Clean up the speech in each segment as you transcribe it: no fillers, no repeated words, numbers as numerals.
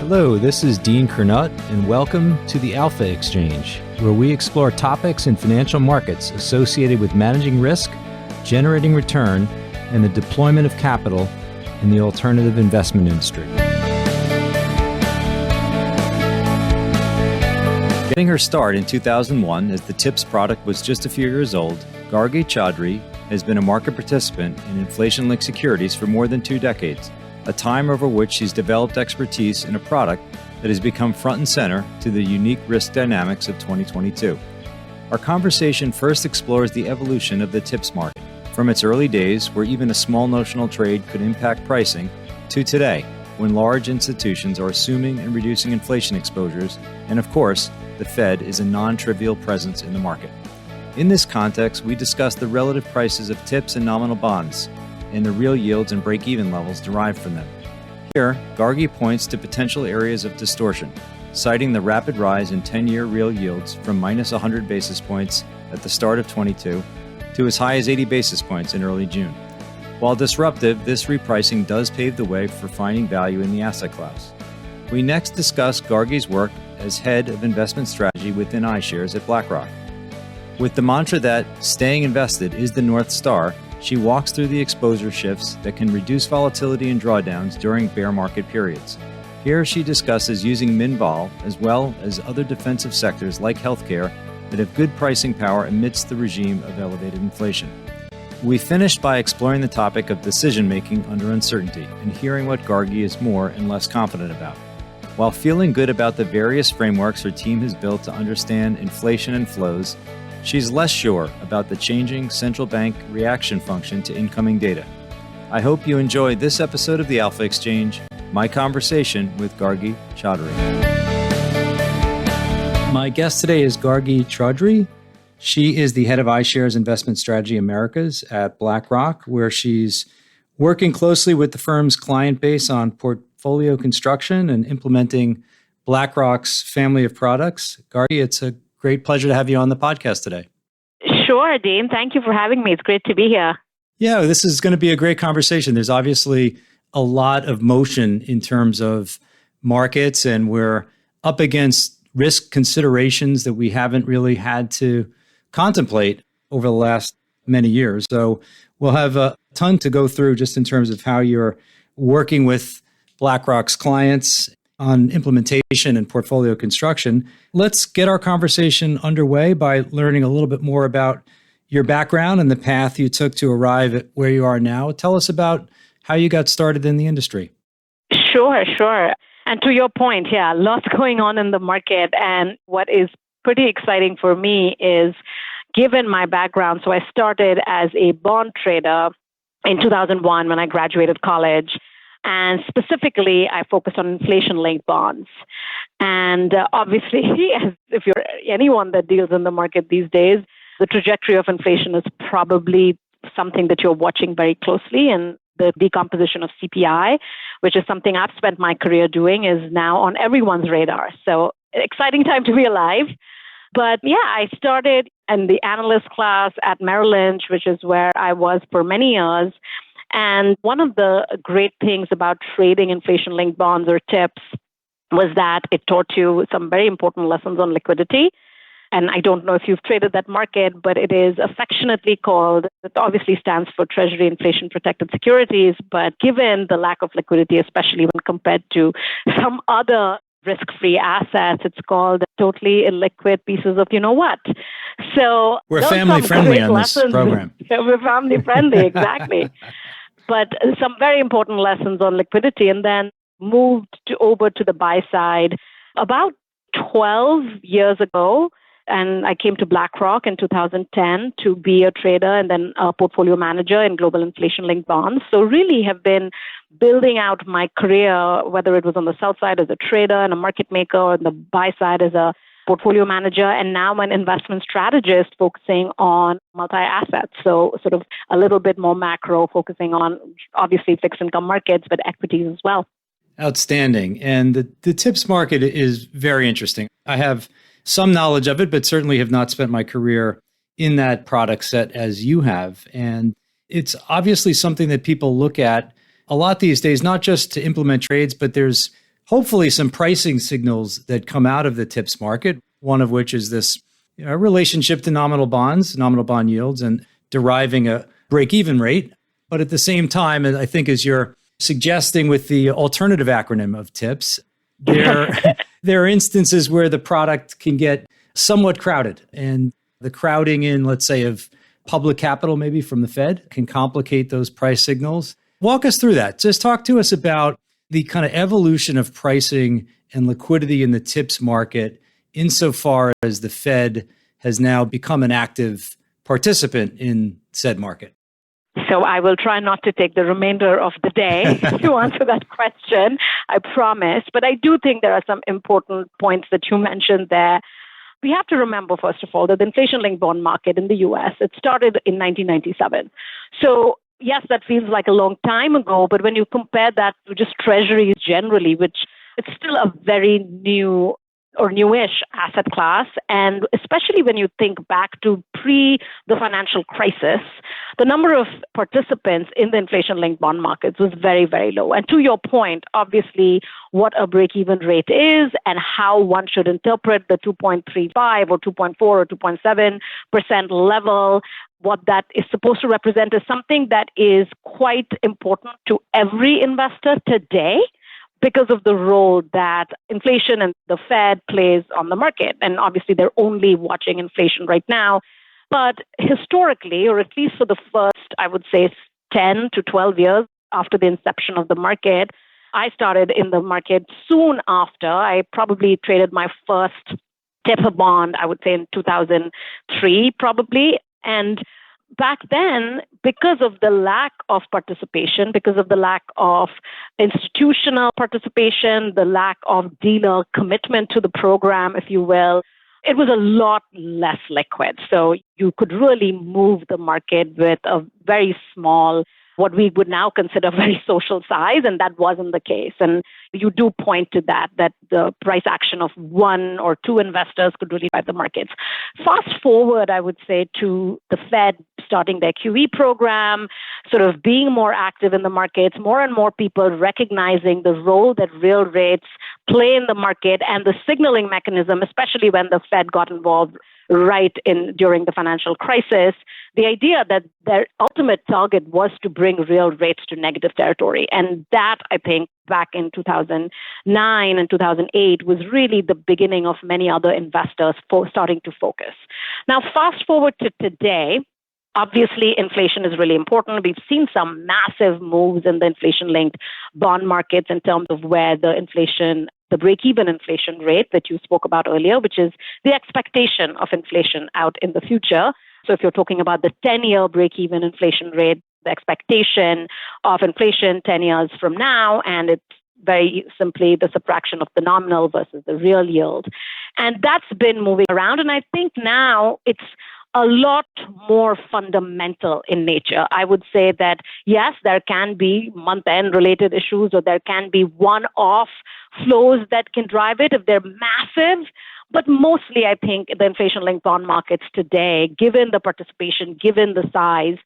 Hello, this is Dean Kernut, and welcome to the Alpha Exchange, where we explore topics in financial markets associated with managing risk, generating return, and the deployment of capital in the alternative investment industry. Getting her start in 2001 as the TIPS product was just a few years old, Gargi Chaudhuri has been a market participant in inflation-linked securities for more than 2 decades, a time over which she's developed expertise in a product that has become front and center to the unique risk dynamics of 2022. Our conversation first explores the evolution of the TIPS market, from its early days where even a small notional trade could impact pricing, to today, when large institutions are assuming and reducing inflation exposures, and of course, the Fed is a non-trivial presence in the market. In this context, we discuss the relative prices of TIPS and nominal bonds, and the real yields and break-even levels derived from them. Here, Gargi points to potential areas of distortion, citing the rapid rise in 10-year real yields from minus 100 basis points at the start of 22 to as high as 80 basis points in early June. While disruptive, this repricing does pave the way for finding value in the asset class. We next discuss Gargi's work as head of investment strategy within iShares at BlackRock. With the mantra that staying invested is the North Star, she walks through the exposure shifts that can reduce volatility and drawdowns during bear market periods. Here she discusses using min-vol as well as other defensive sectors like healthcare that have good pricing power amidst the regime of elevated inflation. We finished by exploring the topic of decision-making under uncertainty and hearing what Gargi is more and less confident about. While feeling good about the various frameworks her team has built to understand inflation and flows, she's less sure about the changing central bank reaction function to incoming data. I hope you enjoy this episode of the Alpha Exchange, my conversation with Gargi Chaudhuri. My guest today is Gargi Chaudhuri. She is the head of iShares Investment Strategy Americas at BlackRock, where she's working closely with the firm's client base on portfolio construction and implementing BlackRock's family of products. Gargi, it's a great pleasure to have you on the podcast today. Sure, Dean. Thank you for having me. It's great to be here. Yeah, this is going to be a great conversation. There's obviously a lot of motion in terms of markets, and we're up against risk considerations that we haven't really had to contemplate over the last many years. So we'll have a ton to go through just in terms of how you're working with BlackRock's clients on implementation and portfolio construction. Let's get our conversation underway by learning a little bit more about your background and the path you took to arrive at where you are now. Tell us about how you got started in the industry. Sure. And to your point, lots going on in the market. And what is pretty exciting for me is, given my background, so I started as a bond trader in 2001 when I graduated college. And specifically, I focused on inflation-linked bonds. And obviously, if you're anyone that deals in the market these days, the trajectory of inflation is probably something that you're watching very closely. And the decomposition of CPI, which is something I've spent my career doing, is now on everyone's radar. So exciting time to be alive. But I started in the analyst class at Merrill Lynch, which is where I was for many years. And one of the great things about trading inflation-linked bonds or TIPS was that it taught you some very important lessons on liquidity. And I don't know if you've traded that market, but it is affectionately called, it obviously stands for Treasury Inflation Protected Securities, but given the lack of liquidity, especially when compared to some other risk-free assets, it's called totally illiquid pieces of you-know-what. So we're family-friendly on this program. We're family-friendly, exactly. But some very important lessons on liquidity, and then moved over to the buy side about 12 years ago. And I came to BlackRock in 2010 to be a trader and then a portfolio manager in global inflation-linked bonds. So really have been building out my career, whether it was on the sell side as a trader and a market maker, or on the buy side as a portfolio manager, and now an investment strategist focusing on multi-assets. So sort of a little bit more macro, focusing on obviously fixed income markets, but equities as well. Outstanding. And the TIPS market is very interesting. I have some knowledge of it, but certainly have not spent my career in that product set as you have. And it's obviously something that people look at a lot these days, not just to implement trades, but there's hopefully some pricing signals that come out of the TIPS market, one of which is this relationship to nominal bonds, nominal bond yields, and deriving a break-even rate. But at the same time, and I think as you're suggesting with the alternative acronym of TIPS, there are instances where the product can get somewhat crowded. And the crowding in, let's say, of public capital, maybe from the Fed, can complicate those price signals. Walk us through that. Just talk to us about the kind of evolution of pricing and liquidity in the TIPS market insofar as the Fed has now become an active participant in said market. So I will try not to take the remainder of the day to answer that question, I promise. But I do think there are some important points that you mentioned there. We have to remember, first of all, that the inflation-linked bond market in the US, it started in 1997. So yes, that feels like a long time ago, but when you compare that to just treasuries generally, which it's still a very new or newish asset class, and especially when you think back to pre the financial crisis, the number of participants in the inflation-linked bond markets was very, very low. And to your point, obviously, what a break-even rate is and how one should interpret the 2.35 or 2.4 or 2.7% level, what that is supposed to represent is something that is quite important to every investor today, because of the role that inflation and the Fed plays on the market. And obviously, they're only watching inflation right now. But historically, or at least for the first, I would say, 10 to 12 years after the inception of the market, I started in the market soon after. I probably traded my first TIP bond, I would say, in 2003, probably. And back then, because of the lack of participation, because of the lack of institutional participation, the lack of dealer commitment to the program, if you will, it was a lot less liquid. So you could really move the market with a very small, what we would now consider very social size, and that wasn't the case. And you do point to that the price action of one or two investors could really drive the markets. Fast forward, I would say, to the Fed starting their QE program, sort of being more active in the markets, more and more people recognizing the role that real rates play in the market and the signaling mechanism, especially when the Fed got involved during the financial crisis, the idea that their ultimate target was to bring real rates to negative territory. And that, I think, back in 2009 and 2008 was really the beginning of many other investors starting to focus. Now, fast forward to today. Obviously, inflation is really important. We've seen some massive moves in the inflation-linked bond markets in terms of where the break-even inflation rate that you spoke about earlier, which is the expectation of inflation out in the future. So if you're talking about the 10-year break-even inflation rate, the expectation of inflation 10 years from now, and it's very simply the subtraction of the nominal versus the real yield. And that's been moving around. And I think now it's a lot more fundamental in nature. I would say that, yes, there can be month-end related issues, or there can be one-off flows that can drive it if they're massive. But mostly, I think the inflation-linked bond markets today, given the participation, given the size,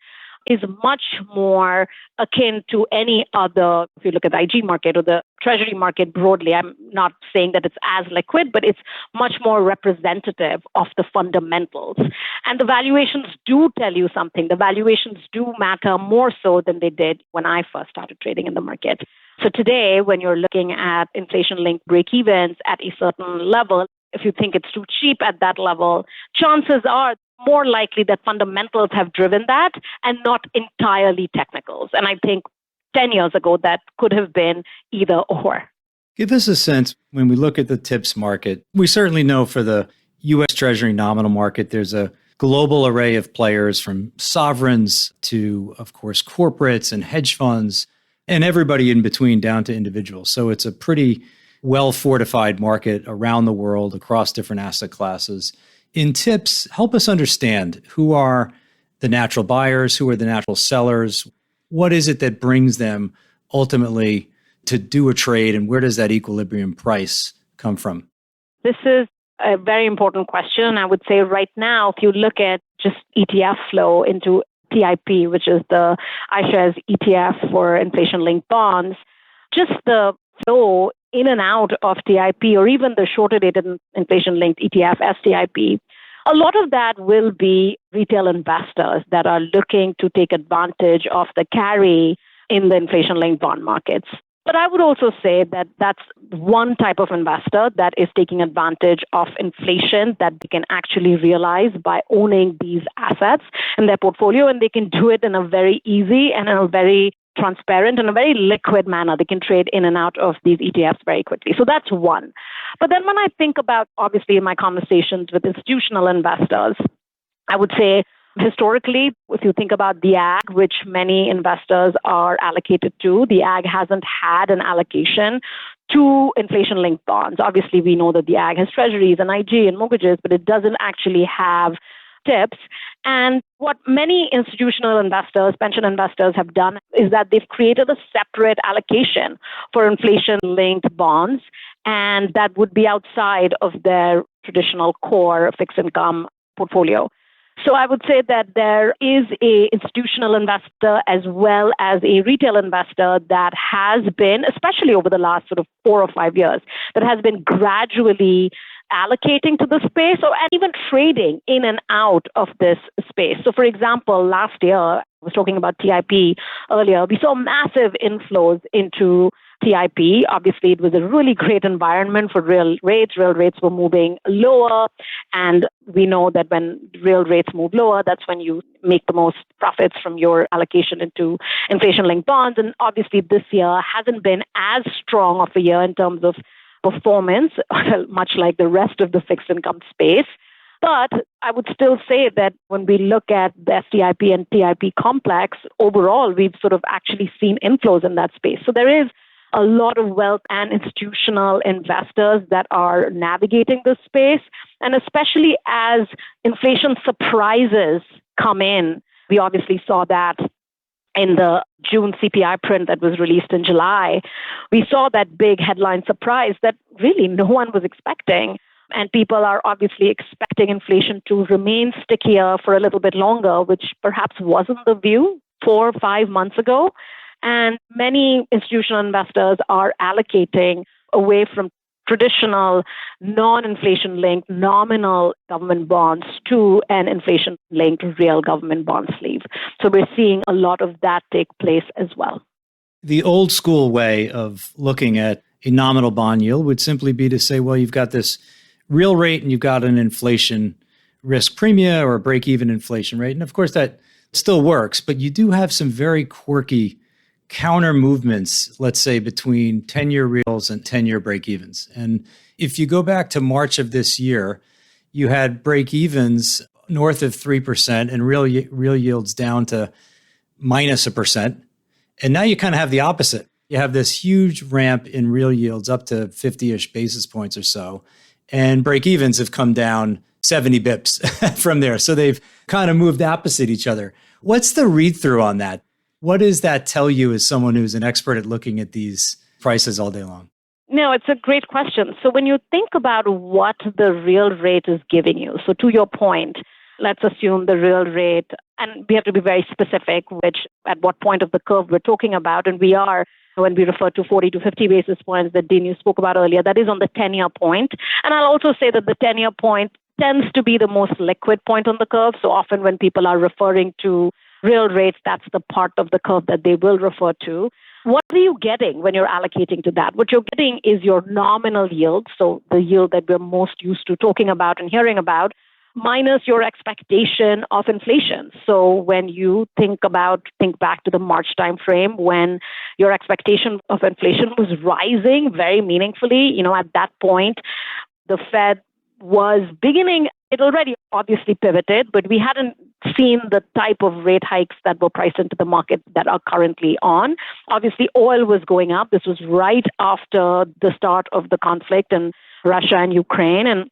is much more akin to any other, if you look at the IG market or the treasury market broadly. I'm not saying that it's as liquid, but it's much more representative of the fundamentals. And the valuations do tell you something. The valuations do matter more so than they did when I first started trading in the market. So today, when you're looking at inflation-linked break-evens at a certain level, if you think it's too cheap at that level, chances are more likely that fundamentals have driven that and not entirely technicals. And I think 10 years ago, that could have been either or. Give us a sense, when we look at the TIPS market, we certainly know for the U.S. Treasury nominal market, there's a global array of players from sovereigns to, of course, corporates and hedge funds, and everybody in between down to individuals. So it's a pretty well-fortified market around the world across different asset classes. In TIPS, help us understand who are the natural buyers, who are the natural sellers, what is it that brings them ultimately to do a trade, and where does that equilibrium price come from? This is a very important question. I would say right now, if you look at just ETF flow into TIP, which is the iShares ETF for inflation-linked bonds, just the flow in and out of TIP or even the shorter dated inflation-linked ETF, STIP, a lot of that will be retail investors that are looking to take advantage of the carry in the inflation-linked bond markets. But I would also say that that's one type of investor that is taking advantage of inflation that they can actually realize by owning these assets in their portfolio, and they can do it in a very easy and in a very transparent and a very liquid manner. They can trade in and out of these ETFs very quickly. So that's one. But then when I think about, obviously, in my conversations with institutional investors, I would say historically, if you think about the ag, which many investors are allocated to, the ag hasn't had an allocation to inflation-linked bonds. Obviously, we know that the ag has treasuries and IG and mortgages, but it doesn't actually have tips. And what many institutional investors, pension investors have done is that they've created a separate allocation for inflation-linked bonds, and that would be outside of their traditional core fixed income portfolio. So I would say that there is an institutional investor as well as a retail investor that has been, especially over the last sort of 4 or 5 years, that has been gradually allocating to the space or even trading in and out of this space. So for example, last year, I was talking about TIP earlier, we saw massive inflows into TIP. Obviously, it was a really great environment for real rates. Real rates were moving lower. And we know that when real rates move lower, that's when you make the most profits from your allocation into inflation-linked bonds. And obviously, this year hasn't been as strong of a year in terms of performance, much like the rest of the fixed income space. But I would still say that when we look at the STIP and TIP complex, overall, we've sort of actually seen inflows in that space. So there is a lot of wealth and institutional investors that are navigating this space. And especially as inflation surprises come in, we obviously saw that in the June CPI print that was released in July. We saw that big headline surprise that really no one was expecting. And people are obviously expecting inflation to remain stickier for a little bit longer, which perhaps wasn't the view 4 or 5 months ago. And many institutional investors are allocating away from traditional non-inflation linked nominal government bonds to an inflation-linked real government bond sleeve. So we're seeing a lot of that take place as well. The old school way of looking at a nominal bond yield would simply be to say, well, you've got this real rate and you've got an inflation risk premia or a break-even inflation rate. And of course, that still works, but you do have some very quirky counter movements, let's say, between 10-year reals and 10-year break-evens. And if you go back to March of this year, you had break-evens north of 3% and real yields down to minus 1%. And now you kind of have the opposite. You have this huge ramp in real yields up to 50-ish basis points or so. And break-evens have come down 70 bips from there. So they've kind of moved opposite each other. What's the read-through on that? What does that tell you as someone who's an expert at looking at these prices all day long? No, it's a great question. So when you think about what the real rate is giving you, so to your point, let's assume the real rate, and we have to be very specific, which at what point of the curve we're talking about, and we are, when we refer to 40 to 50 basis points that Dean, you spoke about earlier, that is on the 10-year point. And I'll also say that the 10-year point tends to be the most liquid point on the curve. So often when people are referring to real rates, that's the part of the curve that they will refer to. What are you getting when you're allocating to that? What you're getting is your nominal yield, so the yield that we're most used to talking about and hearing about, minus your expectation of inflation. So when you think back to the March timeframe when your expectation of inflation was rising very meaningfully, at that point, the Fed was beginning, it already obviously pivoted, but we hadn't seen the type of rate hikes that were priced into the market that are currently on. Obviously, oil was going up. This was right after the start of the conflict in Russia and Ukraine. And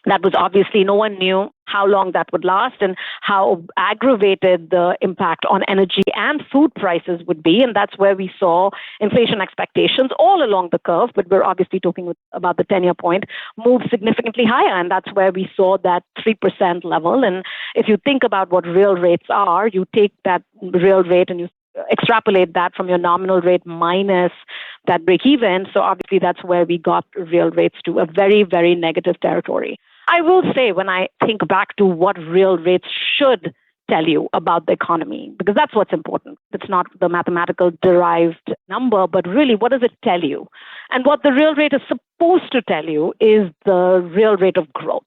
that was obviously, no one knew how long that would last and how aggravated the impact on energy and food prices would be. And that's where we saw inflation expectations all along the curve, but we're obviously talking about the 10-year point, move significantly higher. And that's where we saw that 3% level. And if you think about what real rates are, you take that real rate and you extrapolate that from your nominal rate minus that break even. So obviously that's where we got real rates to a very, very negative territory. I will say when I think back to what real rates should tell you about the economy, because that's what's important. It's not the mathematical derived number, but really what does it tell you? And what the real rate is supposed to tell you is the real rate of growth.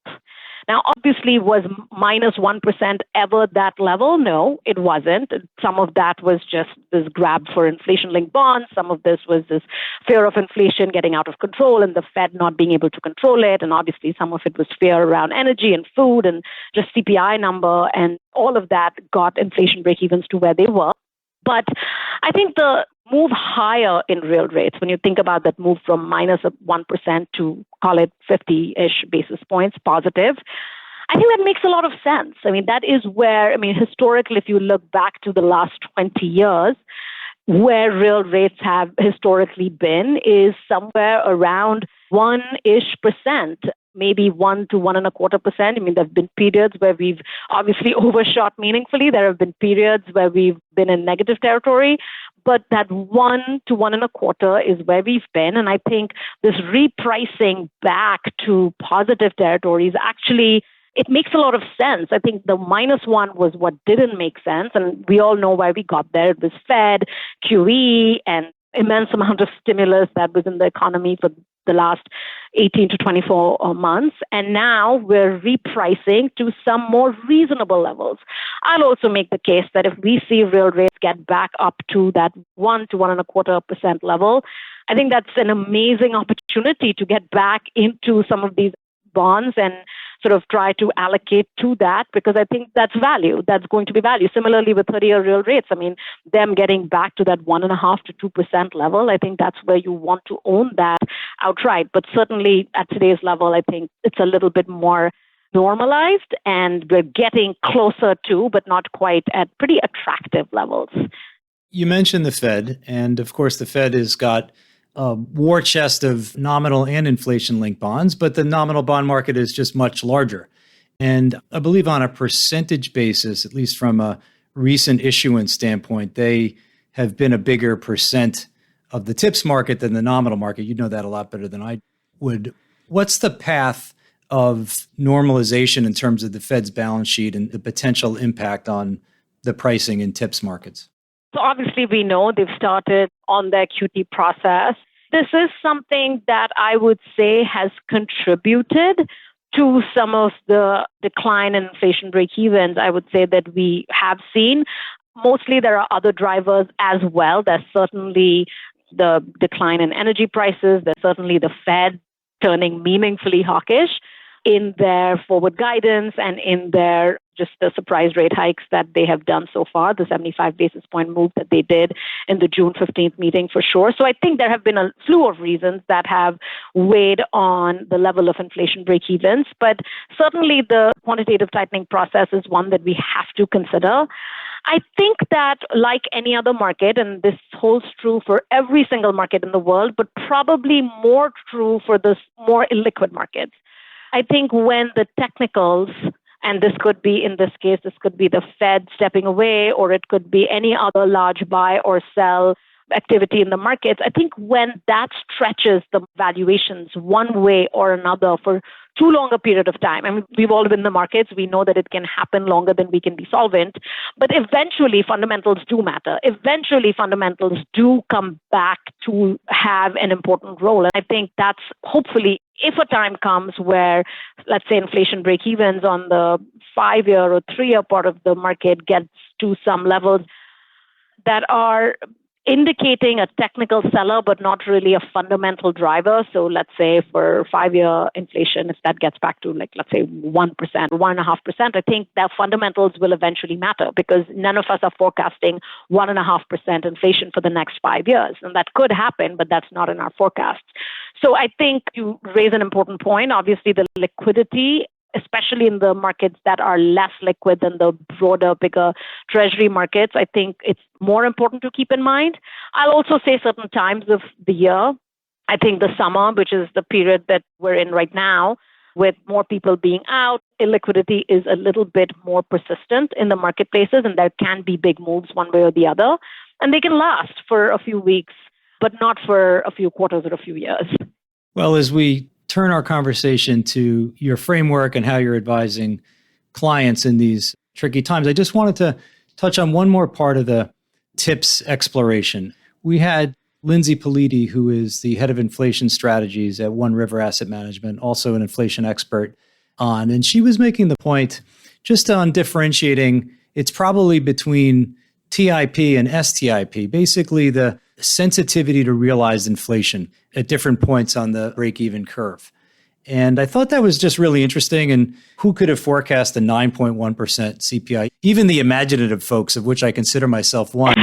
Now, obviously, was minus 1% ever that level? No, it wasn't. Some of that was just this grab for inflation-linked bonds. Some of this was this fear of inflation getting out of control and the Fed not being able to control it. And obviously, some of it was fear around energy and food and just CPI number. And all of that got inflation break-evens to where they were. But I think the move higher in real rates, when you think about that move from minus 1% to call it 50-ish basis points positive, I think that makes a lot of sense. I mean, that is where, historically, if you look back to the last 20 years, where real rates have historically been is somewhere around 1-ish%. Maybe 1 to 1.25%. There have been periods where we've obviously overshot meaningfully. There have been periods where we've been in negative territory, but that 1 to 1.25% is where we've been. And I think this repricing back to positive territories actually, it makes a lot of sense. I think the -1 was what didn't make sense. And we all know why we got there. It was Fed, QE, and immense amount of stimulus that was in the economy for the last 18 to 24 months. And now we're repricing to some more reasonable levels. I'll also make the case that if we see real rates get back up to that 1 to 1.25% level, I think that's an amazing opportunity to get back into some of these bonds and sort of try to allocate to that, because I think that's value. That's going to be value. Similarly with 30-year real rates, them getting back to that 1.5% to 2% level, I think that's where you want to own that outright. But certainly at today's level, I think it's a little bit more normalized and we're getting closer to, but not quite at pretty attractive levels. You mentioned the Fed, and of course the Fed has got a war chest of nominal and inflation-linked bonds, but the nominal bond market is just much larger. And I believe on a percentage basis, at least from a recent issuance standpoint, they have been a bigger percent of the TIPS market than the nominal market. You know that a lot better than I would. What's the path of normalization in terms of the Fed's balance sheet and the potential impact on the pricing in TIPS markets? So obviously we know they've started on their QT process. This is something that I would say has contributed to some of the decline in inflation break-evens, I would say that we have seen. Mostly there are other drivers as well. There's certainly the decline in energy prices. There's certainly the Fed turning meaningfully hawkish in their forward guidance and in their just the surprise rate hikes that they have done so far, the 75 basis point move that they did in the June 15th meeting for sure. So I think there have been a slew of reasons that have weighed on the level of inflation break-evens, but certainly the quantitative tightening process is one that we have to consider. I think that like any other market, and this holds true for every single market in the world, but probably more true for the more illiquid markets. I think when the technicals, and this could be, in this case, this could be the Fed stepping away, or it could be any other large buy or sell activity in the markets, I think when that stretches the valuations one way or another for too long a period of time, we've all been in the markets, we know that it can happen longer than we can be solvent, but eventually fundamentals do matter. Eventually fundamentals do come back to have an important role. And I think that's hopefully, if a time comes where, let's say, inflation break-evens on the 5-year or 3-year part of the market gets to some levels that are indicating a technical seller, but not really a fundamental driver. So let's say for 5-year inflation, if that gets back to let's say 1%, 1.5%, I think that fundamentals will eventually matter because none of us are forecasting 1.5% inflation for the next 5 years. And that could happen, but that's not in our forecasts. So I think you raise an important point. Obviously, the liquidity, especially in the markets that are less liquid than the broader, bigger treasury markets, I think it's more important to keep in mind. I'll also say certain times of the year, I think the summer, which is the period that we're in right now, with more people being out, illiquidity is a little bit more persistent in the marketplaces, and there can be big moves one way or the other, and they can last for a few weeks. but not for a few quarters or a few years. Well, as we turn our conversation to your framework and how you're advising clients in these tricky times, I just wanted to touch on one more part of the tips exploration. We had Lindsay Politi, who is the head of inflation strategies at One River Asset Management, also an inflation expert, on. And she was making the point just on differentiating, it's probably between TIP and STIP, basically the sensitivity to realized inflation at different points on the break-even curve. And I thought that was just really interesting. And who could have forecast a 9.1% CPI? Even the imaginative folks, of which I consider myself one,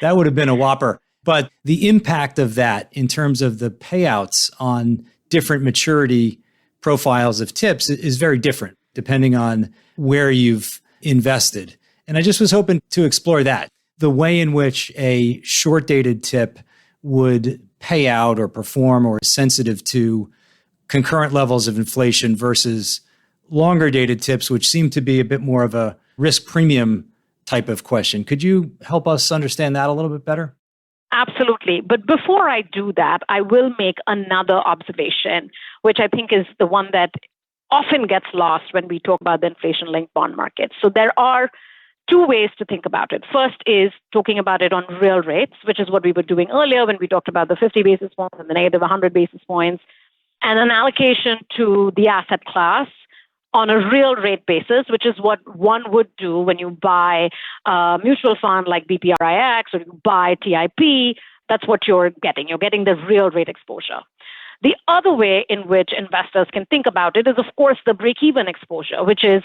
that would have been a whopper. But the impact of that in terms of the payouts on different maturity profiles of tips is very different depending on where you've invested. And I just was hoping to explore that, the way in which a short-dated tip would pay out or perform or is sensitive to concurrent levels of inflation versus longer-dated tips, which seem to be a bit more of a risk premium type of question. Could you help us understand that a little bit better? Absolutely. But before I do that, I will make another observation, which I think is the one that often gets lost when we talk about the inflation-linked bond market. So there are two ways to think about it. First is talking about it on real rates, which is what we were doing earlier when we talked about the 50 basis points and the negative 100 basis points, and an allocation to the asset class on a real rate basis, which is what one would do when you buy a mutual fund like BPRIX or you buy TIP. That's what you're getting. You're getting the real rate exposure. The other way in which investors can think about it is, of course, the break-even exposure, which is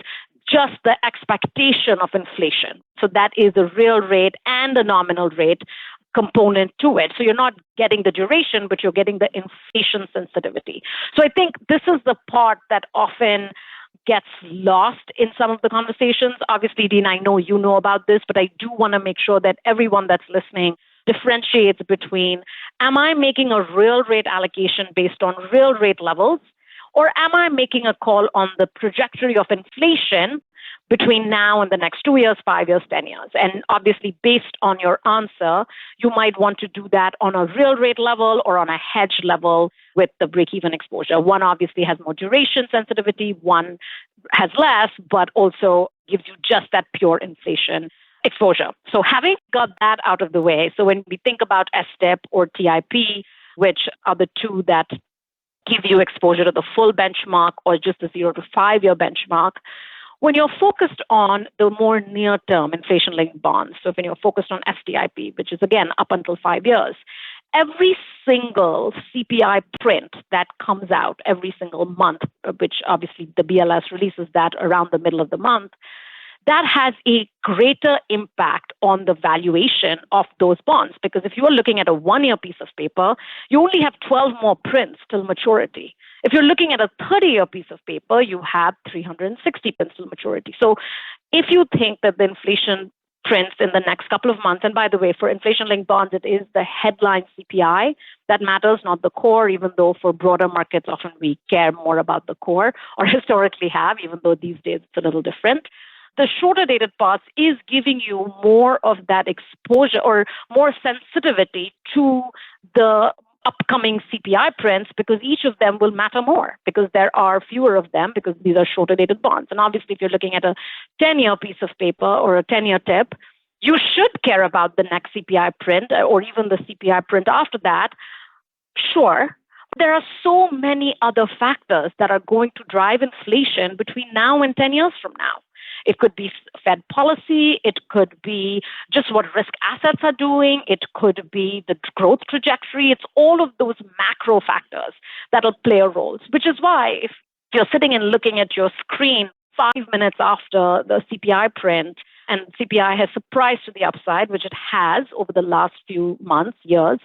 just the expectation of inflation. So that is the real rate and the nominal rate component to it. So you're not getting the duration, but you're getting the inflation sensitivity. So I think this is the part that often gets lost in some of the conversations. Obviously, Dean, I know you know about this, but I do want to make sure that everyone that's listening differentiates between, am I making a real rate allocation based on real rate levels, or am I making a call on the trajectory of inflation between now and the next 2 years, 5 years, 10 years? And obviously, based on your answer, you might want to do that on a real rate level or on a hedge level with the break-even exposure. One obviously has more duration sensitivity, one has less, but also gives you just that pure inflation exposure. So having got that out of the way, so when we think about STIP or TIP, which are the two that give you exposure to the full benchmark or just the 0 to 5 year benchmark, when you're focused on the more near-term inflation-linked bonds, so when you're focused on STIP, which is again up until 5 years, every single CPI print that comes out every single month, which obviously the BLS releases that around the middle of the month, that has a greater impact on the valuation of those bonds. Because if you are looking at a 1 year piece of paper, you only have 12 more prints till maturity. If you're looking at a 30-year piece of paper, you have 360 prints till maturity. So if you think that the inflation prints in the next couple of months, and by the way, for inflation-linked bonds, it is the headline CPI that matters, not the core, even though for broader markets, often we care more about the core, or historically have, even though these days it's a little different. The shorter dated parts is giving you more of that exposure or more sensitivity to the upcoming CPI prints, because each of them will matter more because there are fewer of them because these are shorter dated bonds. And obviously, if you're looking at a 10-year piece of paper or a 10-year tip, you should care about the next CPI print or even the CPI print after that. Sure. There are so many other factors that are going to drive inflation between now and 10 years from now. It could be Fed policy. It could be just what risk assets are doing. It could be the growth trajectory. It's all of those macro factors that will play a role, which is why if you're sitting and looking at your screen 5 minutes after the CPI print and CPI has surprised to the upside, which it has over the last few months, years,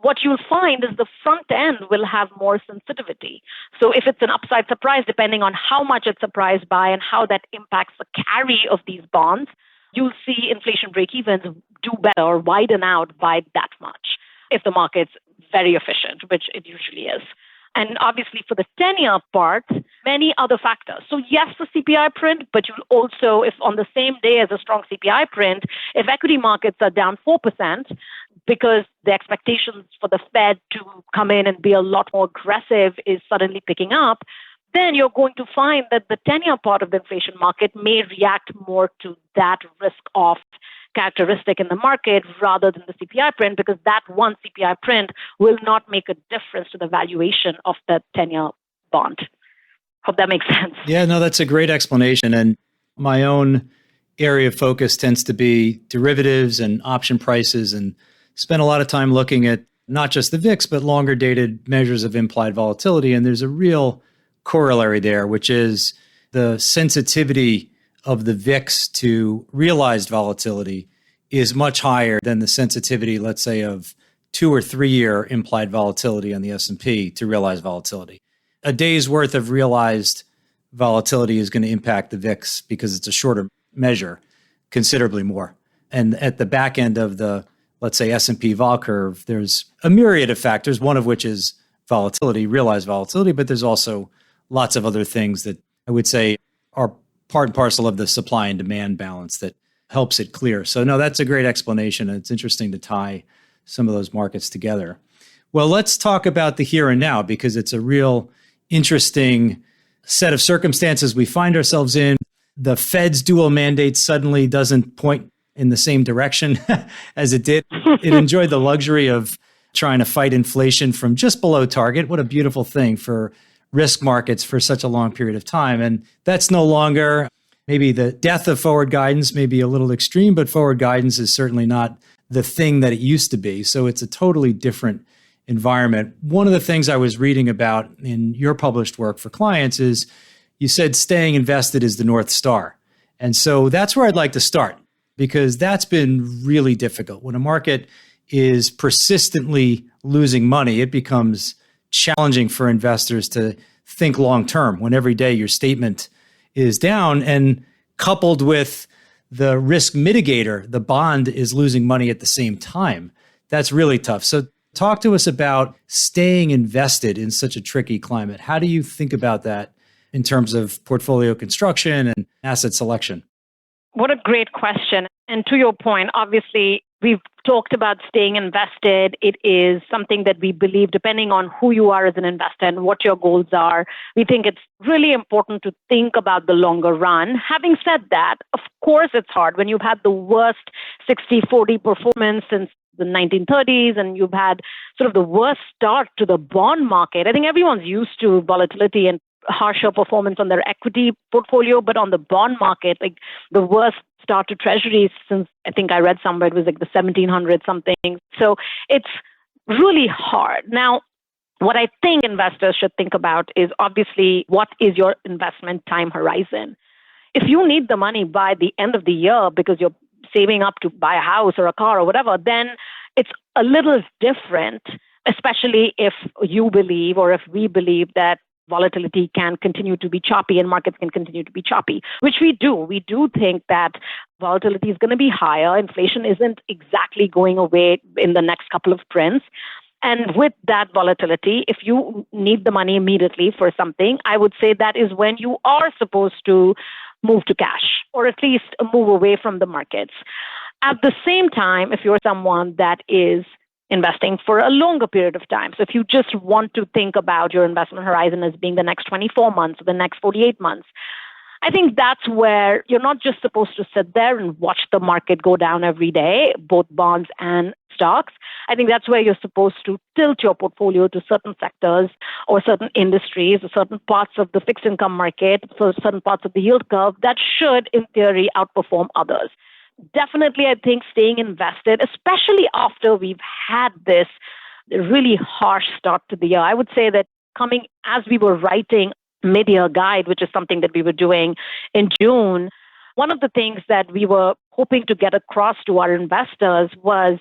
what you'll find is the front end will have more sensitivity. So if it's an upside surprise, depending on how much it's surprised by and how that impacts the carry of these bonds, you'll see inflation break-evens do better or widen out by that much if the market's very efficient, which it usually is. And obviously for the 10-year part, many other factors. So yes, the CPI print, but you'll also, if on the same day as a strong CPI print, if equity markets are down 4%, because the expectations for the Fed to come in and be a lot more aggressive is suddenly picking up, then you're going to find that the 10-year part of the inflation market may react more to that risk-off characteristic in the market rather than the CPI print, because that one CPI print will not make a difference to the valuation of the 10-year bond. Hope that makes sense. Yeah, no, that's a great explanation. And my own area of focus tends to be derivatives and option prices, and spend a lot of time looking at not just the VIX, but longer dated measures of implied volatility. And there's a real corollary there, which is the sensitivity of the VIX to realized volatility is much higher than the sensitivity, let's say, of 2 or 3 year implied volatility on the S&P to realized volatility. A day's worth of realized volatility is going to impact the VIX because it's a shorter measure considerably more. And at the back end of the, let's say, S&P vol curve, there's a myriad of factors, one of which is volatility, realized volatility, but there's also lots of other things that I would say are part and parcel of the supply and demand balance that helps it clear. So no, that's a great explanation. And it's interesting to tie some of those markets together. Well, let's talk about the here and now, because it's a real interesting set of circumstances we find ourselves in. The Fed's dual mandate suddenly doesn't point in the same direction as it did. It enjoyed the luxury of trying to fight inflation from just below target. What a beautiful thing for risk markets for such a long period of time. And that's no longer, maybe the death of forward guidance may be a little extreme, but forward guidance is certainly not the thing that it used to be. So it's a totally different environment. One of the things I was reading about in your published work for clients is you said staying invested is the North Star. And so that's where I'd like to start, because that's been really difficult. When a market is persistently losing money, it becomes challenging for investors to think long term when every day your statement is down, and coupled with the risk mitigator, the bond is losing money at the same time. That's really tough. So talk to us about staying invested in such a tricky climate. How do you think about that in terms of portfolio construction and asset selection? What a great question. And to your point, obviously, we've talked about staying invested. It is something that we believe, depending on who you are as an investor and what your goals are, we think it's really important to think about the longer run. Having said that, of course, it's hard when you've had the worst 60-40 performance since the 1930s, and you've had sort of the worst start to the bond market. I think everyone's used to volatility and harsher performance on their equity portfolio, but on the bond market, like the worst start to treasuries since, I think I read somewhere it was like the 1700 something. So it's really hard. Now, what I think investors should think about is obviously what is your investment time horizon. If you need the money by the end of the year because you're saving up to buy a house or a car or whatever, then it's a little different, especially if you believe or if we believe that volatility can continue to be choppy and markets can continue to be choppy, which we do. We do think that volatility is going to be higher. Inflation isn't exactly going away in the next couple of prints. And with that volatility, if you need the money immediately for something, I would say that is when you are supposed to move to cash, or at least move away from the markets. At the same time, if you're someone that is investing for a longer period of time. So if you just want to think about your investment horizon as being the next 24 months or the next 48 months, I think that's where you're not just supposed to sit there and watch the market go down every day, both bonds and stocks. I think that's where you're supposed to tilt your portfolio to certain sectors or certain industries or certain parts of the fixed income market, so certain parts of the yield curve that should, in theory, outperform others. Definitely, I think staying invested, especially after we've had this really harsh start to the year. I would say that coming as we were writing mid-year guide, which is something that we were doing in June, one of the things that we were hoping to get across to our investors was,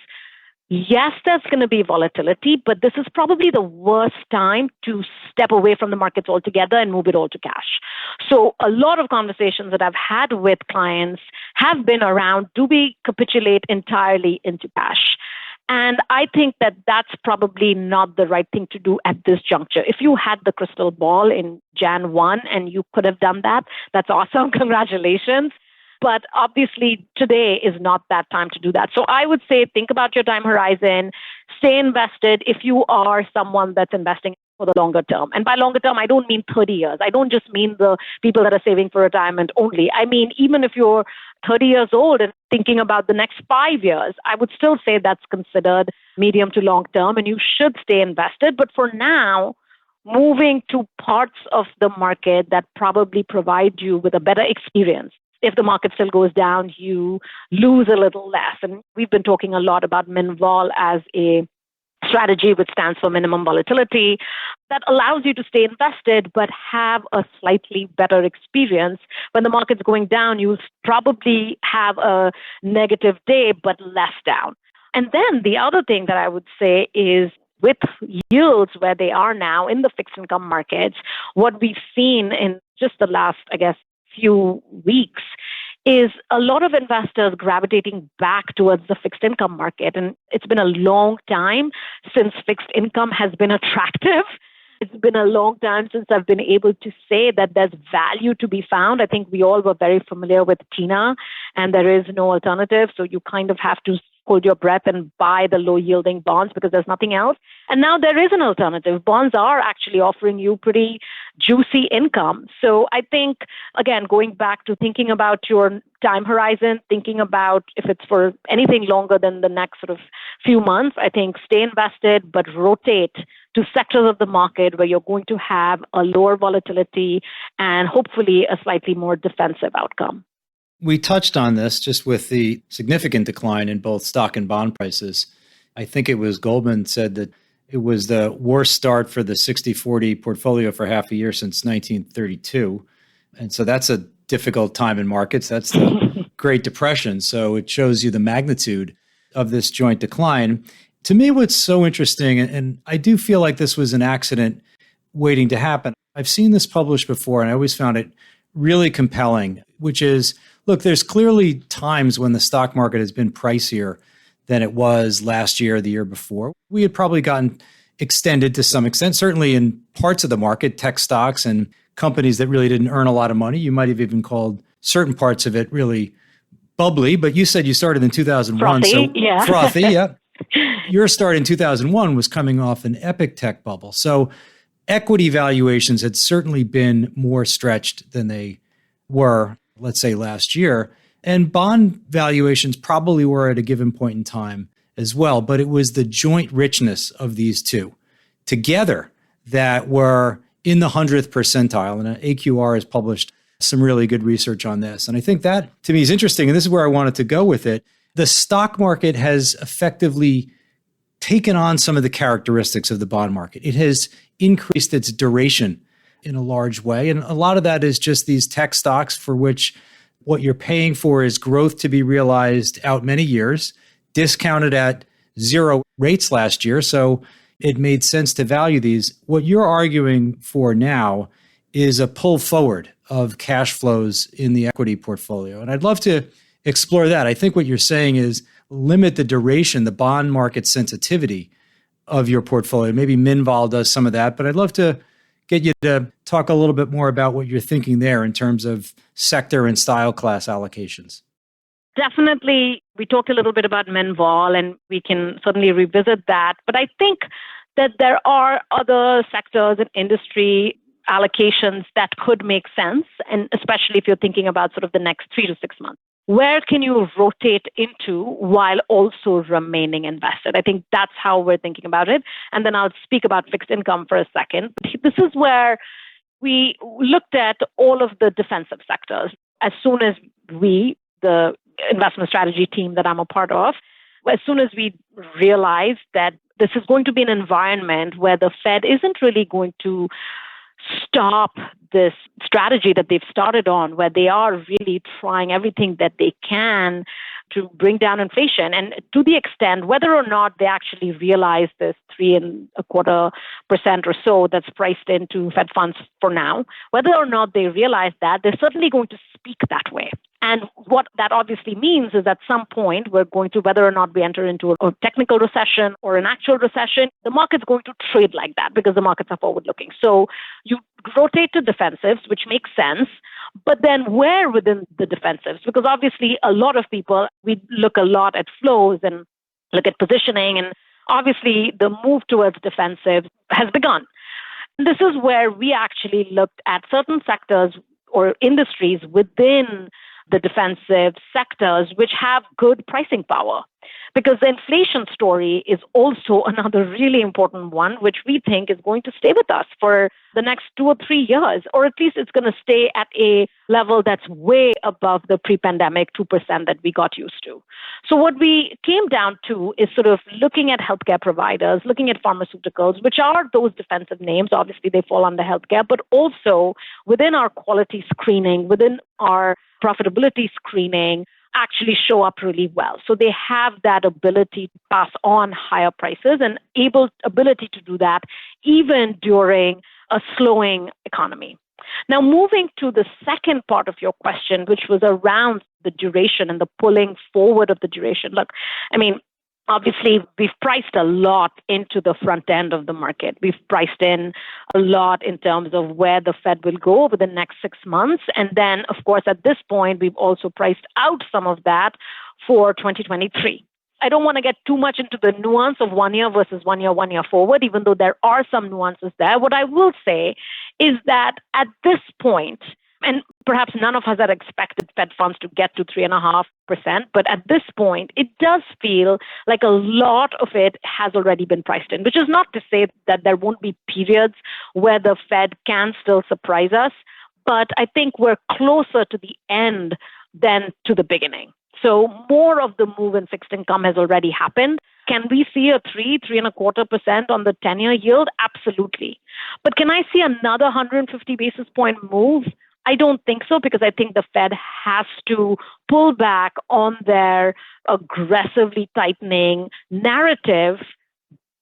yes, there's going to be volatility, but this is probably the worst time to step away from the markets altogether and move it all to cash. So a lot of conversations that I've had with clients have been around, do we capitulate entirely into cash? And I think that that's probably not the right thing to do at this juncture. If you had the crystal ball in Jan 1 and you could have done that, that's awesome. Congratulations. But obviously, today is not that time to do that. So I would say think about your time horizon, stay invested if you are someone that's investing for the longer term. And by longer term, I don't mean 30 years. I don't just mean the people that are saving for retirement only. I mean, even if you're 30 years old and thinking about the next 5 years, I would still say that's considered medium to long term and you should stay invested. But for now, moving to parts of the market that probably provide you with a better experience. If the market still goes down, you lose a little less. And we've been talking a lot about min-vol as a strategy, which stands for minimum volatility, that allows you to stay invested but have a slightly better experience. When the market's going down, you'll probably have a negative day but less down. And then the other thing that I would say is with yields where they are now in the fixed income markets, what we've seen in just the last, few weeks is a lot of investors gravitating back towards the fixed income market. And it's been a long time since fixed income has been attractive. It's been a long time since I've been able to say that there's value to be found. I think we all were very familiar with Tina, and there is no alternative. So you kind of have to hold your breath and buy the low-yielding bonds because there's nothing else. And now there is an alternative. Bonds are actually offering you pretty juicy income. So I think, again, going back to thinking about your time horizon, thinking about if it's for anything longer than the next sort of few months, I think stay invested, but rotate to sectors of the market where you're going to have a lower volatility and hopefully a slightly more defensive outcome. We touched on this just with the significant decline in both stock and bond prices. I think it was Goldman said that it was the worst start for the 60-40 portfolio for half a year since 1932. And so that's a difficult time in markets. That's the Great Depression. So it shows you the magnitude of this joint decline. To me, what's so interesting, and I do feel like this was an accident waiting to happen. I've seen this published before, and I always found it really compelling, which is, look, there's clearly times when the stock market has been pricier than it was last year or the year before. We had probably gotten extended to some extent, certainly in parts of the market, tech stocks and companies that really didn't earn a lot of money. You might have even called certain parts of it really bubbly, but you said you started in 2001. Frothy, yeah. Your start in 2001 was coming off an epic tech bubble. So equity valuations had certainly been more stretched than they were, let's say, last year. And bond valuations probably were at a given point in time as well. But it was the joint richness of these two together that were in the 100th percentile. And AQR has published some really good research on this. And I think that, to me, is interesting. And this is where I wanted to go with it. The stock market has effectively taken on some of the characteristics of the bond market. It has increased its duration in a large way. And a lot of that is just these tech stocks for which what you're paying for is growth to be realized out many years, discounted at zero rates last year. So it made sense to value these. What you're arguing for now is a pull forward of cash flows in the equity portfolio. And I'd love to explore that. I think what you're saying is limit the duration, the bond market sensitivity of your portfolio. Maybe min-vol does some of that, but I'd love to get you to talk a little bit more about what you're thinking there in terms of sector and style class allocations. Definitely. We talked a little bit about min-vol, and we can certainly revisit that. But I think that there are other sectors and industry allocations that could make sense, and especially if you're thinking about sort of the next 3 to 6 months. Where can you rotate into while also remaining invested? I think that's how we're thinking about it. And then I'll speak about fixed income for a second. This is where we looked at all of the defensive sectors. As soon as we, the investment strategy team that I'm a part of, as soon as we realized that this is going to be an environment where the Fed isn't really going to stop this strategy that they've started on, where they are really trying everything that they can to bring down inflation. And to the extent, whether or not they actually realize this 3.25% or so that's priced into Fed funds for now, whether or not they realize that, they're certainly going to speak that way. And what that obviously means is at some point, we're going to, whether or not we enter into a technical recession or an actual recession, the market's going to trade like that because the markets are forward-looking. So you rotate to defensives, which makes sense. But then where within the defensives? Because obviously a lot of people, we look a lot at flows and look at positioning. And obviously the move towards defensive has begun. This is where we actually looked at certain sectors or industries within the defensive sectors which have good pricing power. Because the inflation story is also another really important one, which we think is going to stay with us for the next 2 or 3 years, or at least it's going to stay at a level that's way above the pre-pandemic 2% that we got used to. So what we came down to is sort of looking at healthcare providers, looking at pharmaceuticals, which are those defensive names. Obviously, they fall under healthcare, but also within our quality screening, within our profitability screening, actually show up really well. So they have that ability to pass on higher prices and ability to do that even during a slowing economy. Now, moving to the second part of your question, which was around the duration and the pulling forward of the duration. Look, I mean, obviously, we've priced a lot into the front end of the market. We've priced in a lot in terms of where the Fed will go over the next 6 months. And then, of course, at this point, we've also priced out some of that for 2023. I don't want to get too much into the nuance of 1 year versus 1 year forward, even though there are some nuances there. What I will say is that at this point, and perhaps none of us had expected Fed funds to get to 3.5%, but at this point, it does feel like a lot of it has already been priced in, which is not to say that there won't be periods where the Fed can still surprise us, but I think we're closer to the end than to the beginning. So more of the move in fixed income has already happened. Can we see a 3.25% on the 10-year yield? Absolutely. But can I see another 150 basis point move? I don't think so, because I think the Fed has to pull back on their aggressively tightening narrative,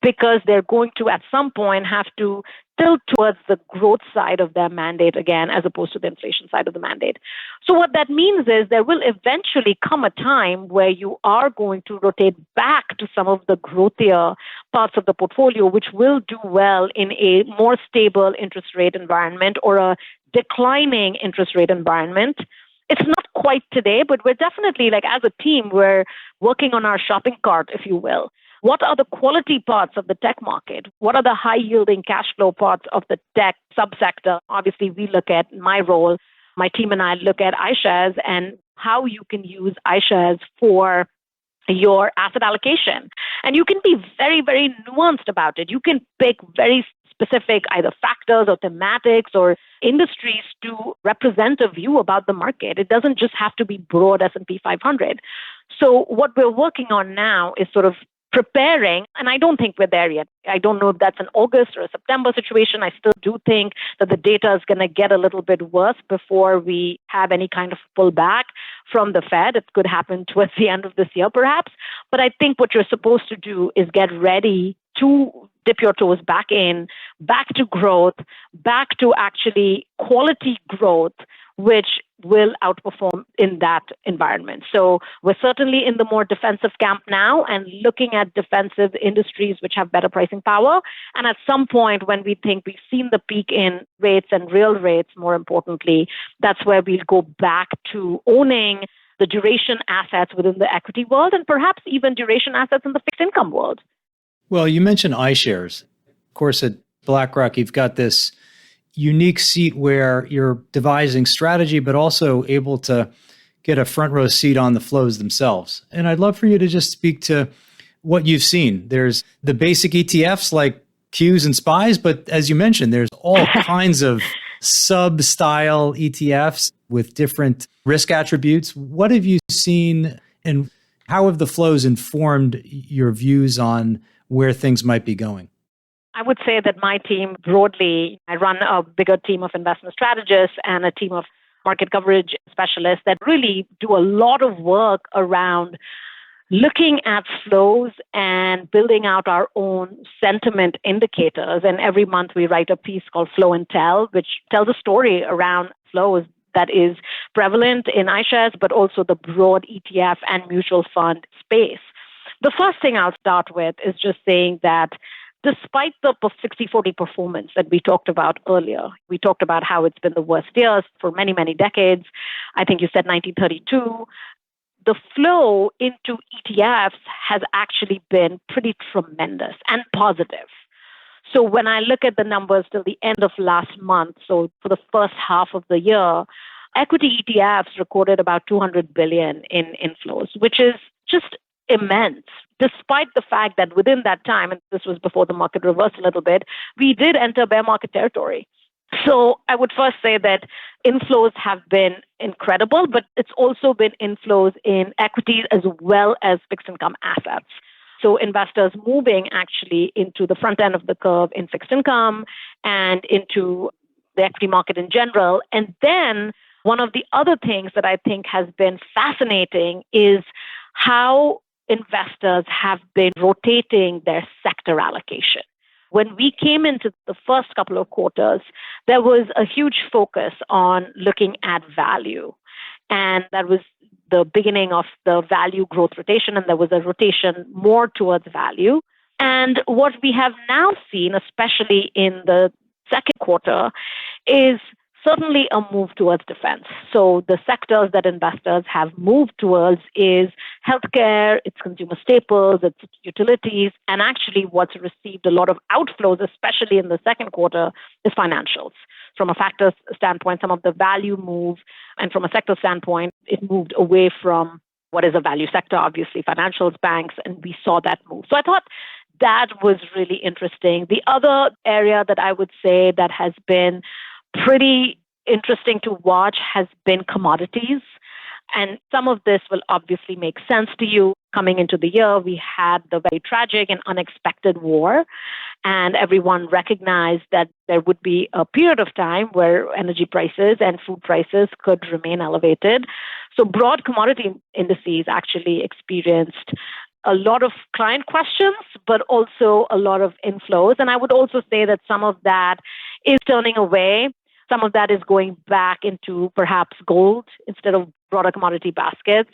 because they're going to, at some point, have to tilt towards the growth side of their mandate again, as opposed to the inflation side of the mandate. So what that means is there will eventually come a time where you are going to rotate back to some of the growthier parts of the portfolio, which will do well in a more stable interest rate environment or a declining interest rate environment. It's not quite today, but we're definitely, like, as a team, we're working on our shopping cart, if you will. What are the quality parts of the tech market? What are the high-yielding cash flow parts of the tech subsector? Obviously, we look at my role, my team and I look at iShares and how you can use iShares for your asset allocation. And you can be very, very nuanced about it. You can pick very specific either factors or thematics or industries to represent a view about the market. It doesn't just have to be broad S&P 500. So what we're working on now is sort of preparing, and I don't think we're there yet. I don't know if that's an August or a September situation. I still do think that the data is going to get a little bit worse before we have any kind of pullback from the Fed. It could happen towards the end of this year, perhaps. But I think what you're supposed to do is get ready to dip your toes back in, back to growth, back to actually quality growth, which will outperform in that environment. So we're certainly in the more defensive camp now and looking at defensive industries which have better pricing power. And at some point when we think we've seen the peak in rates and real rates, more importantly, that's where we'll go back to owning the duration assets within the equity world and perhaps even duration assets in the fixed income world. Well, you mentioned iShares. Of course, at BlackRock, you've got this unique seat where you're devising strategy, but also able to get a front row seat on the flows themselves. And I'd love for you to just speak to what you've seen. There's the basic ETFs like Qs and SPYs, but as you mentioned, there's all kinds of sub-style ETFs with different risk attributes. What have you seen and how have the flows informed your views on where things might be going? I would say that my team broadly, I run a bigger team of investment strategists and a team of market coverage specialists that really do a lot of work around looking at flows and building out our own sentiment indicators. And every month we write a piece called Flow and Tell, which tells a story around flows that is prevalent in iShares, but also the broad ETF and mutual fund space. The first thing I'll start with is just saying that despite the 60-40 performance that we talked about earlier, we talked about how it's been the worst years for many, many decades. I think you said 1932. The flow into ETFs has actually been pretty tremendous and positive. So when I look at the numbers till the end of last month, so for the first half of the year, equity ETFs recorded about 200 billion in inflows, which is just immense, despite the fact that within that time, and this was before the market reversed a little bit, we did enter bear market territory. So I would first say that inflows have been incredible, but it's also been inflows in equities as well as fixed income assets. So investors moving actually into the front end of the curve in fixed income and into the equity market in general. And then one of the other things that I think has been fascinating is how investors have been rotating their sector allocation. When we came into the first couple of quarters, there was a huge focus on looking at value. And that was the beginning of the value growth rotation, and there was a rotation more towards value. And what we have now seen, especially in the second quarter, is certainly a move towards defense. So the sectors that investors have moved towards is healthcare, it's consumer staples, it's utilities, and actually what's received a lot of outflows, especially in the second quarter, is financials. From a factor standpoint, some of the value move, and from a sector standpoint, it moved away from what is a value sector, obviously financials, banks, and we saw that move. So I thought that was really interesting. The other area that I would say that has been pretty interesting to watch has been commodities. And some of this will obviously make sense to you. Coming into the year, we had the very tragic and unexpected war, and everyone recognized that there would be a period of time where energy prices and food prices could remain elevated. So broad commodity indices actually experienced a lot of client questions, but also a lot of inflows. And I would also say that some of that is turning away. Some of that is going back into perhaps gold instead of broader commodity baskets.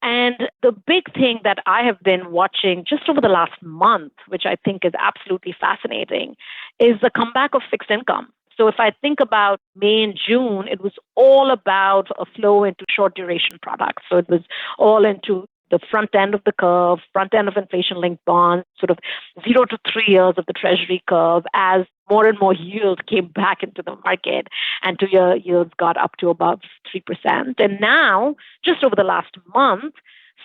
And the big thing that I have been watching just over the last month, which I think is absolutely fascinating, is the comeback of fixed income. So if I think about May and June, it was all about a flow into short duration products. So it was all into the front end of the curve, front end of inflation-linked bonds, sort of 0 to 3 years of the treasury curve as more and more yield came back into the market and 2-year yields got up to above 3%. And now, just over the last month,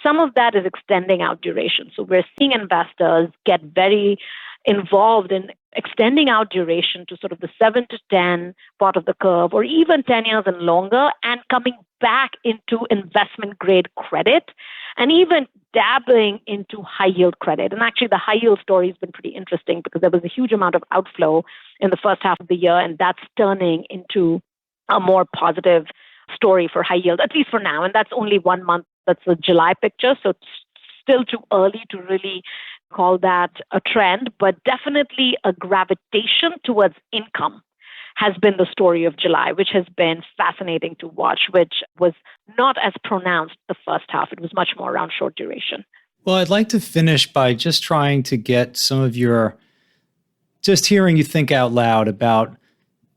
some of that is extending out duration. So we're seeing investors get very involved in extending out duration to sort of the 7 to 10 part of the curve, or even 10 years and longer, and coming back into investment grade credit and even dabbling into high yield credit. And actually the high yield story has been pretty interesting because there was a huge amount of outflow in the first half of the year, and that's turning into a more positive story for high yield, at least for now. And that's only 1 month. That's the July picture. So it's still too early to really call that a trend, but definitely a gravitation towards income has been the story of July, which has been fascinating to watch, which was not as pronounced the first half. It was much more around short duration. Well, I'd like to finish by just trying to get some of your, just hearing you think out loud about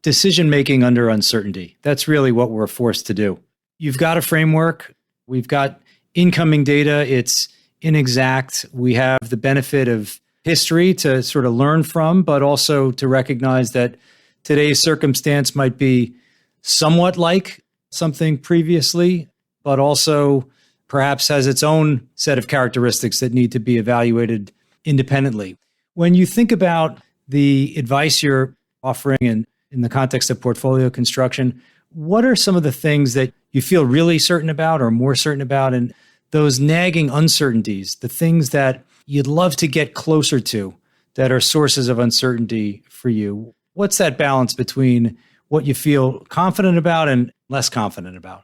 decision-making under uncertainty. That's really what we're forced to do. You've got a framework. We've got incoming data. It's inexact. We have the benefit of history to sort of learn from, but also to recognize that today's circumstance might be somewhat like something previously, but also perhaps has its own set of characteristics that need to be evaluated independently. When you think about the advice you're offering in the context of portfolio construction, what are some of the things that you feel really certain about or more certain about, and those nagging uncertainties, the things that you'd love to get closer to that are sources of uncertainty for you? What's that balance between what you feel confident about and less confident about?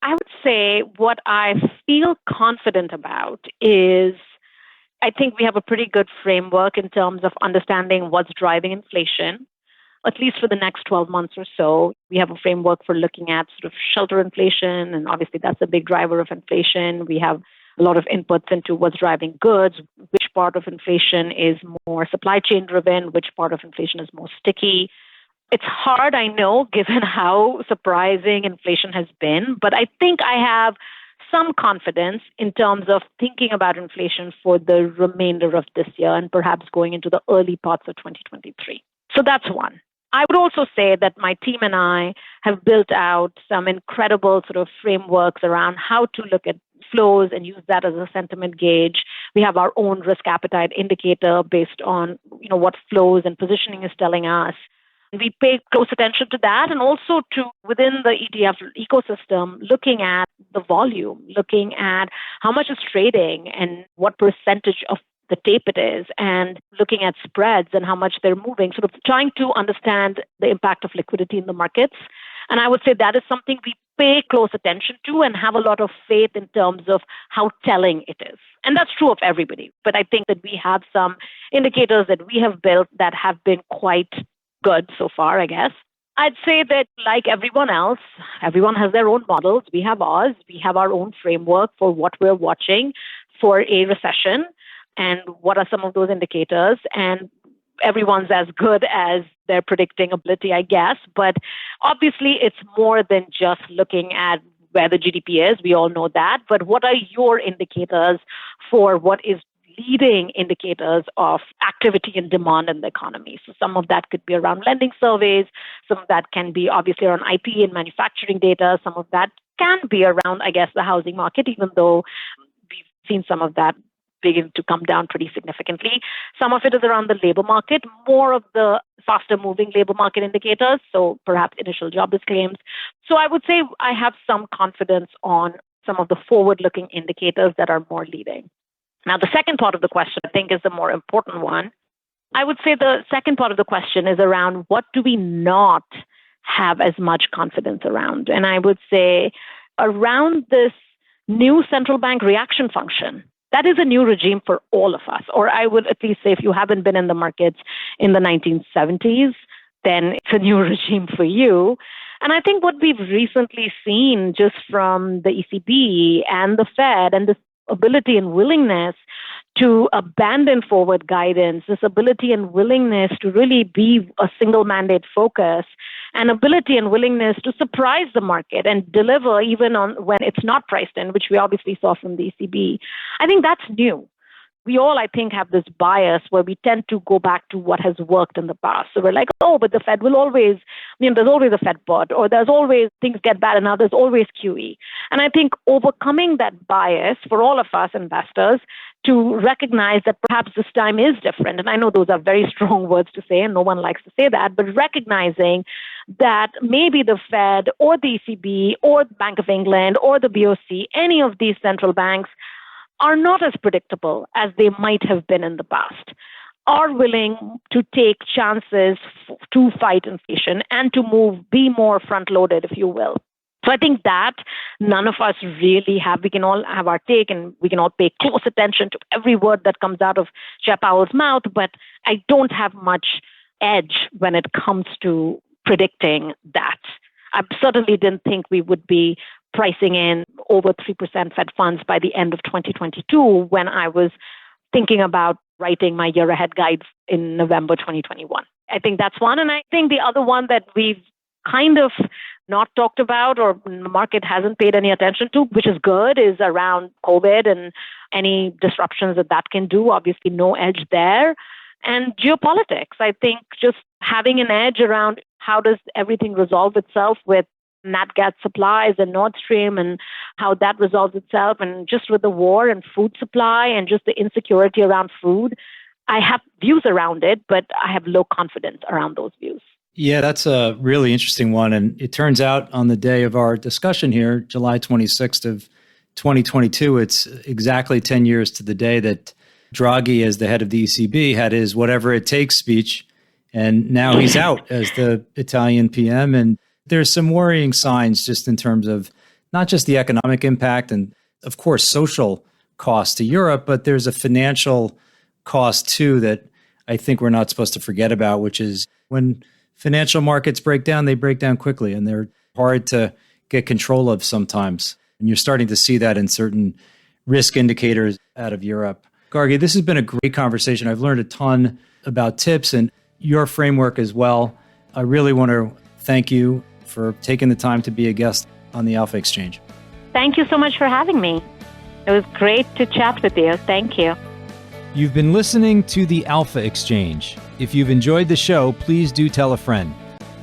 I would say what I feel confident about is I think we have a pretty good framework in terms of understanding what's driving inflation. at least for the next 12 months or so. We have a framework for looking at sort of shelter inflation, and obviously that's a big driver of inflation. We have a lot of inputs into what's driving goods, which part of inflation is more supply chain driven, which part of inflation is more sticky. It's hard, I know, given how surprising inflation has been, but I think I have some confidence in terms of thinking about inflation for the remainder of this year and perhaps going into the early parts of 2023. So that's one. I would also say that my team and I have built out some incredible sort of frameworks around how to look at flows and use that as a sentiment gauge. We have our own risk appetite indicator based on, what flows and positioning is telling us. We pay close attention to that, and also to within the ETF ecosystem, looking at the volume, looking at how much is trading and what percentage of the tape it is, and looking at spreads and how much they're moving, sort of trying to understand the impact of liquidity in the markets. And I would say that is something we pay close attention to and have a lot of faith in terms of how telling it is. And that's true of everybody. But I think that we have some indicators that we have built that have been quite good so far, I guess. I'd say that like everyone else, everyone has their own models. We have ours. We have our own framework for what we're watching for a recession and what are some of those indicators. And everyone's as good as their predicting ability, I guess. But obviously, it's more than just looking at where the GDP is. We all know that. But what are your indicators for what is leading indicators of activity and demand in the economy? So some of that could be around lending surveys. Some of that can be obviously around IP and manufacturing data. Some of that can be around, I guess, the housing market, even though we've seen some of that begin to come down pretty significantly. Some of it is around the labor market, more of the faster moving labor market indicators, so perhaps initial jobless claims. So I would say I have some confidence on some of the forward-looking indicators that are more leading. Now, the second part of the question, I think, is the more important one. I would say the second part of the question is around what do we not have as much confidence around? And I would say around this new central bank reaction function. That is a new regime for all of us. Or I would at least say if you haven't been in the markets in the 1970s, then it's a new regime for you. And I think what we've recently seen just from the ECB and the Fed and this ability and willingness to abandon forward guidance, this ability and willingness to really be a single mandate focus, and ability and willingness to surprise the market and deliver even on when it's not priced in, which we obviously saw from the ECB. I think that's new. We all, I think, have this bias where we tend to go back to what has worked in the past. So we're like, oh, but the Fed will always, there's always a Fed put, or there's always things get bad and now there's always QE. And I think overcoming that bias for all of us investors to recognize that perhaps this time is different. And I know those are very strong words to say, and no one likes to say that, but recognizing that maybe the Fed or the ECB or the Bank of England or the BOC, any of these central banks are not as predictable as they might have been in the past, are willing to take chances to fight inflation and to be more front-loaded, if you will. So I think that none of us really have. We can all have our take and we can all pay close attention to every word that comes out of Chair Powell's mouth, but I don't have much edge when it comes to predicting that. I certainly didn't think we would be pricing in over 3% Fed funds by the end of 2022 when I was thinking about writing my year ahead guide in November 2021. I think that's one. And I think the other one that we've kind of not talked about or the market hasn't paid any attention to, which is good, is around COVID and any disruptions that can do. Obviously, no edge there. And geopolitics, I think just having an edge around how does everything resolve itself with nat gas supplies and Nord Stream and how that resolves itself, and just with the war and food supply and just the insecurity around food. I have views around it, but I have low confidence around those views. Yeah, that's a really interesting one. And it turns out on the day of our discussion here, July 26th of 2022, it's exactly 10 years to the day that Draghi, as the head of the ECB, had his whatever it takes speech. And now he's out as the Italian PM. And there's some worrying signs just in terms of not just the economic impact and, of course, social cost to Europe, but there's a financial cost too that I think we're not supposed to forget about, which is when financial markets break down, they break down quickly and they're hard to get control of sometimes. And you're starting to see that in certain risk indicators out of Europe. Gargi, this has been a great conversation. I've learned a ton about tips and your framework as well. I really want to thank you for taking the time to be a guest on the Alpha Exchange. Thank you so much for having me. It was great to chat with you. Thank you. You've been listening to the Alpha Exchange. If you've enjoyed the show, please do tell a friend.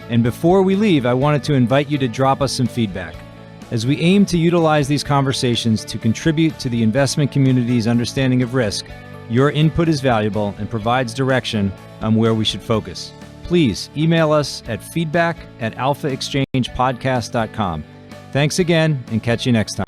And before we leave, I wanted to invite you to drop us some feedback. As we aim to utilize these conversations to contribute to the investment community's understanding of risk, your input is valuable and provides direction on where we should focus. Please email us at feedback@alphaexchangepodcast.com. Thanks again, and catch you next time.